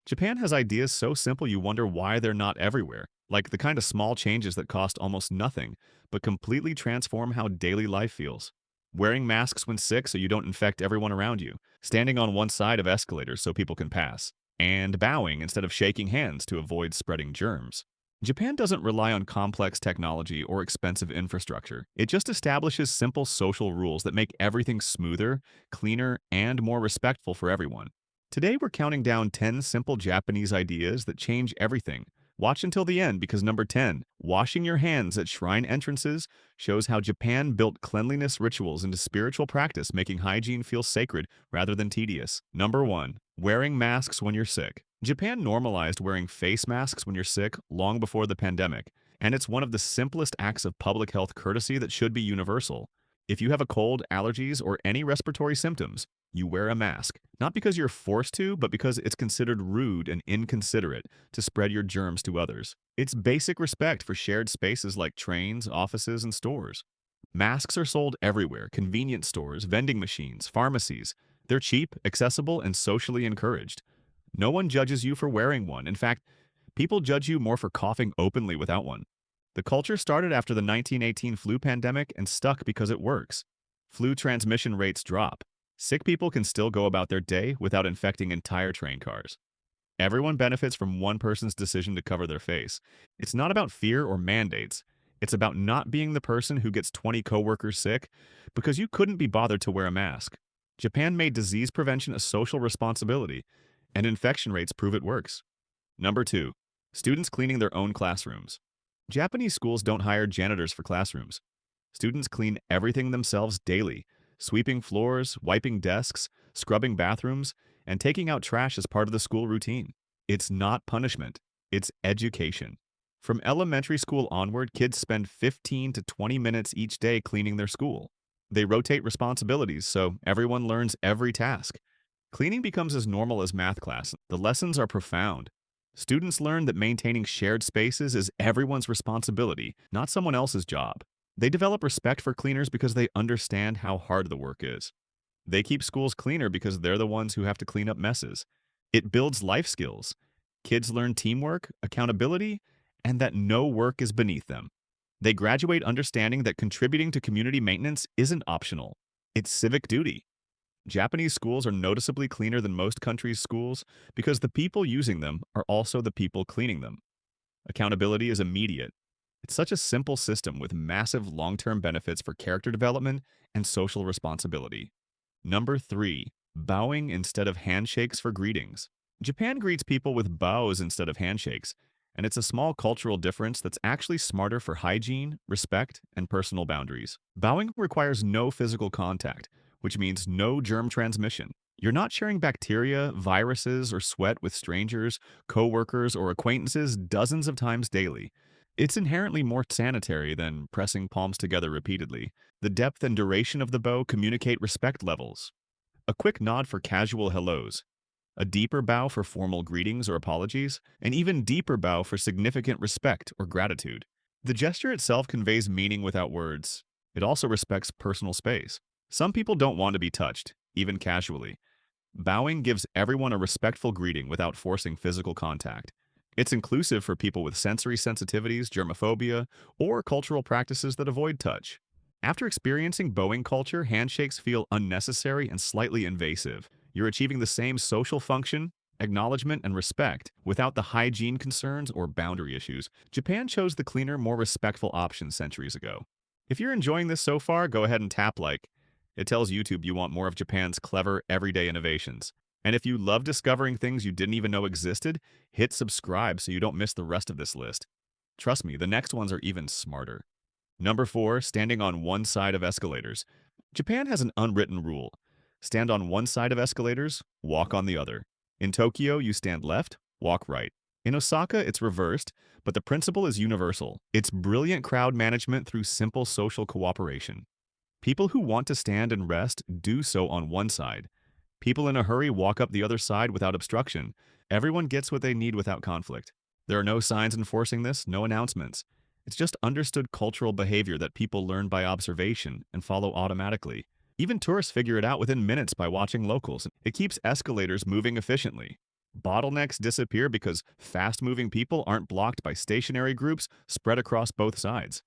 Japan has ideas so simple you wonder why they're not everywhere, like the kind of small changes that cost almost nothing, but completely transform how daily life feels. Wearing masks when sick so you don't infect everyone around you, standing on one side of escalators so people can pass, and bowing instead of shaking hands to avoid spreading germs. Japan doesn't rely on complex technology or expensive infrastructure. It just establishes simple social rules that make everything smoother, cleaner, and more respectful for everyone. Today, we're counting down 10 simple Japanese ideas that change everything. Watch until the end because number 10, washing your hands at shrine entrances, shows how Japan built cleanliness rituals into spiritual practice, making hygiene feel sacred rather than tedious. Number 1, wearing masks when you're sick. Japan normalized wearing face masks when you're sick long before the pandemic, and it's one of the simplest acts of public health courtesy that should be universal. If you have a cold, allergies, or any respiratory symptoms, you wear a mask, not because you're forced to, but because it's considered rude and inconsiderate to spread your germs to others. It's basic respect for shared spaces like trains, offices, and stores. Masks are sold everywhere: convenience stores, vending machines, pharmacies. They're cheap, accessible, and socially encouraged. No one judges you for wearing one. In fact, people judge you more for coughing openly without one. The culture started after the 1918 flu pandemic and stuck because it works. Flu transmission rates drop. Sick people can still go about their day without infecting entire train cars. Everyone benefits from one person's decision to cover their face. It's not about fear or mandates. It's about not being the person who gets 20 coworkers sick because you couldn't be bothered to wear a mask. Japan made disease prevention a social responsibility, and infection rates prove it works. Number 2, students cleaning their own classrooms. Japanese schools don't hire janitors for classrooms. Students clean everything themselves daily, sweeping floors, wiping desks, scrubbing bathrooms, and taking out trash as part of the school routine. It's not punishment, it's education. From elementary school onward, kids spend 15 to 20 minutes each day cleaning their school. They rotate responsibilities so everyone learns every task. Cleaning becomes as normal as math class. The lessons are profound. Students learn that maintaining shared spaces is everyone's responsibility, not someone else's job. They develop respect for cleaners because they understand how hard the work is. They keep schools cleaner because they're the ones who have to clean up messes. It builds life skills. Kids learn teamwork, accountability, and that no work is beneath them. They graduate understanding that contributing to community maintenance isn't optional. It's civic duty. Japanese schools are noticeably cleaner than most countries' schools because the people using them are also the people cleaning them. Accountability is immediate. It's such a simple system with massive long-term benefits for character development and social responsibility. Number 3, bowing instead of handshakes for greetings. Japan greets people with bows instead of handshakes, and it's a small cultural difference that's actually smarter for hygiene, respect, and personal boundaries. Bowing requires no physical contact, which means no germ transmission. You're not sharing bacteria, viruses, or sweat with strangers, coworkers, or acquaintances dozens of times daily. It's inherently more sanitary than pressing palms together repeatedly. The depth and duration of the bow communicate respect levels. A quick nod for casual hellos, a deeper bow for formal greetings or apologies, an even deeper bow for significant respect or gratitude. The gesture itself conveys meaning without words. It also respects personal space. Some people don't want to be touched, even casually. Bowing gives everyone a respectful greeting without forcing physical contact. It's inclusive for people with sensory sensitivities, germophobia, or cultural practices that avoid touch. After experiencing bowing culture, handshakes feel unnecessary and slightly invasive. You're achieving the same social function, acknowledgement, and respect without the hygiene concerns or boundary issues. Japan chose the cleaner, more respectful option centuries ago. If you're enjoying this so far, go ahead and tap like. It tells YouTube you want more of Japan's clever, everyday innovations. And if you love discovering things you didn't even know existed, hit subscribe so you don't miss the rest of this list. Trust me, the next ones are even smarter. Number 4, standing on one side of escalators. Japan has an unwritten rule. Stand on one side of escalators, walk on the other. In Tokyo, you stand left, walk right. In Osaka, it's reversed, but the principle is universal. It's brilliant crowd management through simple social cooperation. People who want to stand and rest do so on one side. People in a hurry walk up the other side without obstruction. Everyone gets what they need without conflict. There are no signs enforcing this, no announcements. It's just understood cultural behavior that people learn by observation and follow automatically. Even tourists figure it out within minutes by watching locals. It keeps escalators moving efficiently. Bottlenecks disappear because fast-moving people aren't blocked by stationary groups spread across both sides.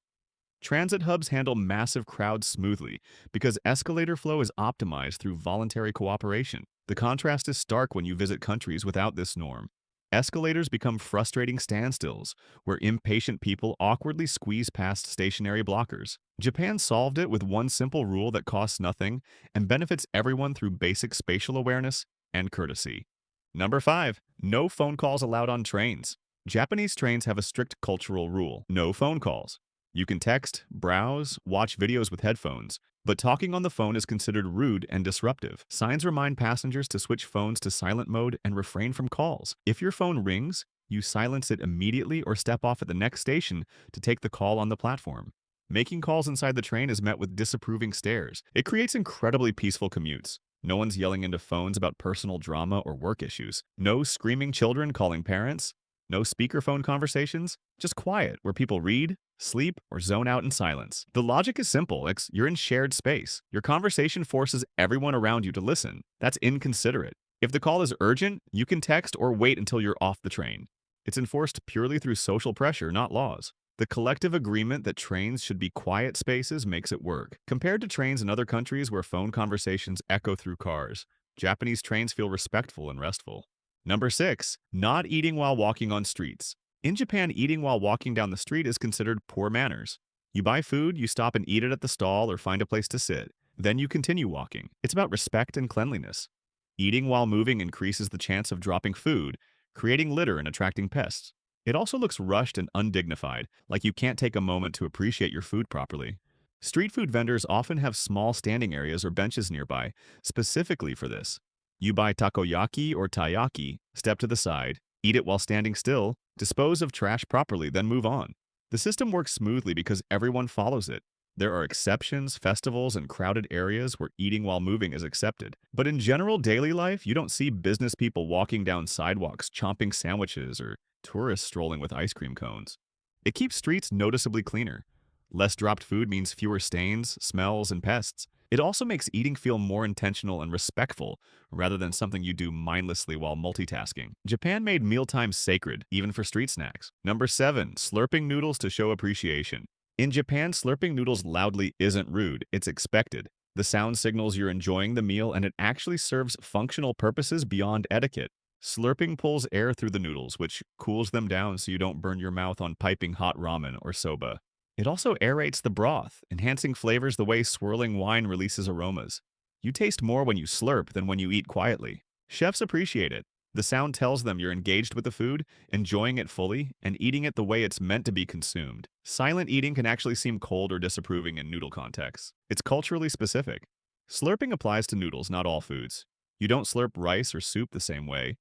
Transit hubs handle massive crowds smoothly because escalator flow is optimized through voluntary cooperation. The contrast is stark when you visit countries without this norm. Escalators become frustrating standstills where impatient people awkwardly squeeze past stationary blockers. Japan solved it with one simple rule that costs nothing and benefits everyone through basic spatial awareness and courtesy. Number 5. No phone calls allowed on trains. Japanese trains have a strict cultural rule: no phone calls. You can text, browse, watch videos with headphones, but talking on the phone is considered rude and disruptive. Signs remind passengers to switch phones to silent mode and refrain from calls. If your phone rings, you silence it immediately or step off at the next station to take the call on the platform. Making calls inside the train is met with disapproving stares. It creates incredibly peaceful commutes. No one's yelling into phones about personal drama or work issues. No screaming children calling parents. No speakerphone conversations. Just quiet where people read, sleep, or zone out in silence. The logic is simple. You're in shared space. Your conversation forces everyone around you to listen. That's inconsiderate. If the call is urgent, you can text or wait until you're off the train. It's enforced purely through social pressure, not laws. The collective agreement that trains should be quiet spaces makes it work. Compared to trains in other countries where phone conversations echo through cars, Japanese trains feel respectful and restful. Number 6. Not eating while walking on streets. In Japan, eating while walking down the street is considered poor manners. You buy food, you stop and eat it at the stall or find a place to sit. Then you continue walking. It's about respect and cleanliness. Eating while moving increases the chance of dropping food, creating litter and attracting pests. It also looks rushed and undignified, like you can't take a moment to appreciate your food properly. Street food vendors often have small standing areas or benches nearby, specifically for this. You buy takoyaki or taiyaki, step to the side, eat it while standing still, dispose of trash properly, then move on. The system works smoothly because everyone follows it. There are exceptions, festivals, and crowded areas where eating while moving is accepted. But in general daily life, you don't see business people walking down sidewalks, chomping sandwiches, or tourists strolling with ice cream cones. It keeps streets noticeably cleaner. Less dropped food means fewer stains, smells, and pests. It also makes eating feel more intentional and respectful, rather than something you do mindlessly while multitasking. Japan made mealtime sacred, even for street snacks. Number 7. Slurping noodles to show appreciation. In Japan, slurping noodles loudly isn't rude, it's expected. The sound signals you're enjoying the meal, and it actually serves functional purposes beyond etiquette. Slurping pulls air through the noodles, which cools them down so you don't burn your mouth on piping hot ramen or soba. It also aerates the broth, enhancing flavors the way swirling wine releases aromas. You taste more when you slurp than when you eat quietly. Chefs appreciate it. The sound tells them you're engaged with the food, enjoying it fully, and eating it the way it's meant to be consumed. Silent eating can actually seem cold or disapproving in noodle contexts. It's culturally specific. Slurping applies to noodles, not all foods. You don't slurp rice or soup the same way.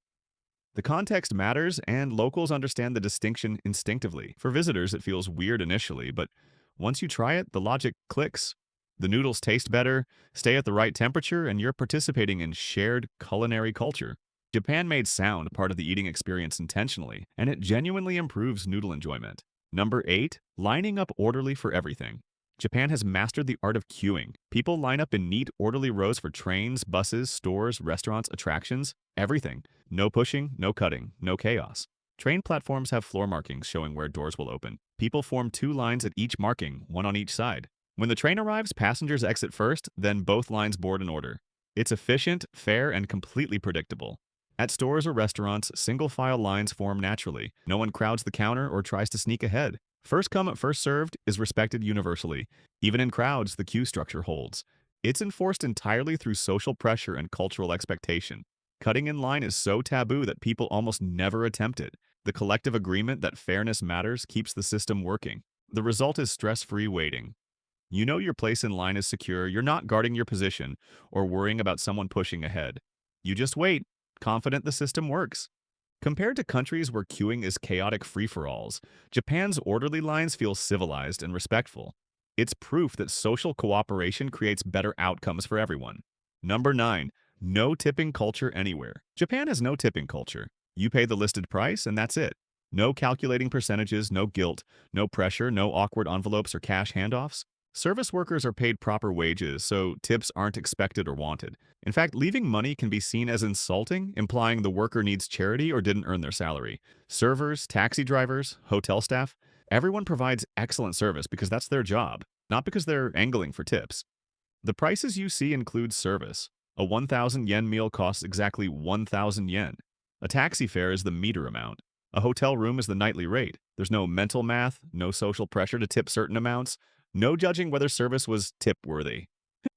The context matters, and locals understand the distinction instinctively. For visitors, it feels weird initially, but once you try it, the logic clicks. The noodles taste better, stay at the right temperature, and you're participating in shared culinary culture. Japan made sound part of the eating experience intentionally, and it genuinely improves noodle enjoyment. Number 8. Lining up orderly for everything. Japan has mastered the art of queuing. People line up in neat, orderly rows for trains, buses, stores, restaurants, attractions, everything. No pushing, no cutting, no chaos. Train platforms have floor markings showing where doors will open. People form 2 lines at each marking, one on each side. When the train arrives, passengers exit first, then both lines board in order. It's efficient, fair, and completely predictable. At stores or restaurants, single-file lines form naturally. No one crowds the counter or tries to sneak ahead. First come, first served is respected universally. Even in crowds, the queue structure holds. It's enforced entirely through social pressure and cultural expectation. Cutting in line is so taboo that people almost never attempt it. The collective agreement that fairness matters keeps the system working. The result is stress-free waiting. You know your place in line is secure, you're not guarding your position or worrying about someone pushing ahead. You just wait, confident the system works. Compared to countries where queuing is chaotic free-for-alls, Japan's orderly lines feel civilized and respectful. It's proof that social cooperation creates better outcomes for everyone. Number 9. No tipping culture anywhere. Japan has no tipping culture. You pay the listed price and that's it. No calculating percentages, no guilt, no pressure, no awkward envelopes or cash handoffs. Service workers are paid proper wages, so tips aren't expected or wanted. In fact, leaving money can be seen as insulting, implying the worker needs charity or didn't earn their salary. Servers, taxi drivers, hotel staff, everyone provides excellent service because that's their job, not because they're angling for tips. The prices you see include service. A 1,000 yen meal costs exactly 1,000 yen. A taxi fare is the meter amount. A hotel room is the nightly rate. There's no mental math, no social pressure to tip certain amounts, no judging whether service was tip worthy.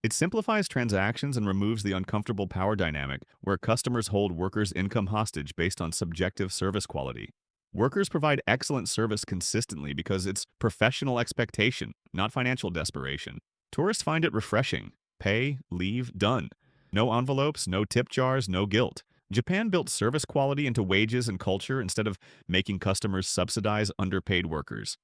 It simplifies transactions and removes the uncomfortable power dynamic where customers hold workers' income hostage based on subjective service quality. Workers provide excellent service consistently because it's professional expectation, not financial desperation. Tourists find it refreshing. Pay, leave, done. No envelopes, no tip jars, no guilt. Japan built service quality into wages and culture instead of making customers subsidize underpaid workers.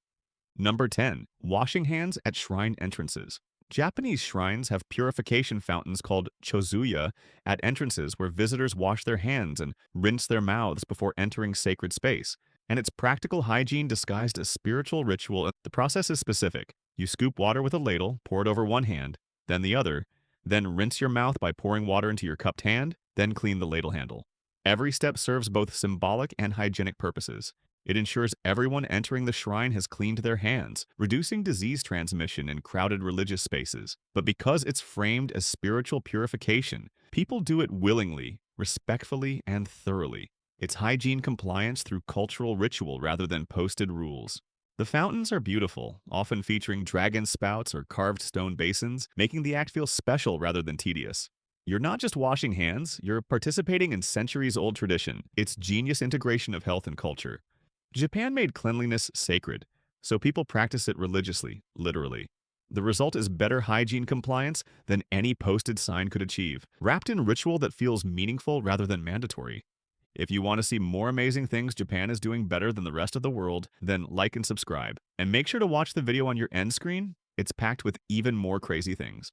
Number 10. Washing hands at shrine entrances. Japanese shrines have purification fountains called chozuya at entrances where visitors wash their hands and rinse their mouths before entering sacred space. And it's practical hygiene disguised as spiritual ritual. The process is specific. You scoop water with a ladle, pour it over one hand, then the other, then rinse your mouth by pouring water into your cupped hand, then clean the ladle handle. Every step serves both symbolic and hygienic purposes. It ensures everyone entering the shrine has cleaned their hands, reducing disease transmission in crowded religious spaces. But because it's framed as spiritual purification, people do it willingly, respectfully, and thoroughly. It's hygiene compliance through cultural ritual rather than posted rules. The fountains are beautiful, often featuring dragon spouts or carved stone basins, making the act feel special rather than tedious. You're not just washing hands, you're participating in centuries-old tradition. It's genius integration of health and culture. Japan made cleanliness sacred, so people practice it religiously, literally. The result is better hygiene compliance than any posted sign could achieve, wrapped in ritual that feels meaningful rather than mandatory. If you want to see more amazing things Japan is doing better than the rest of the world, then like and subscribe. And make sure to watch the video on your end screen. It's packed with even more crazy things.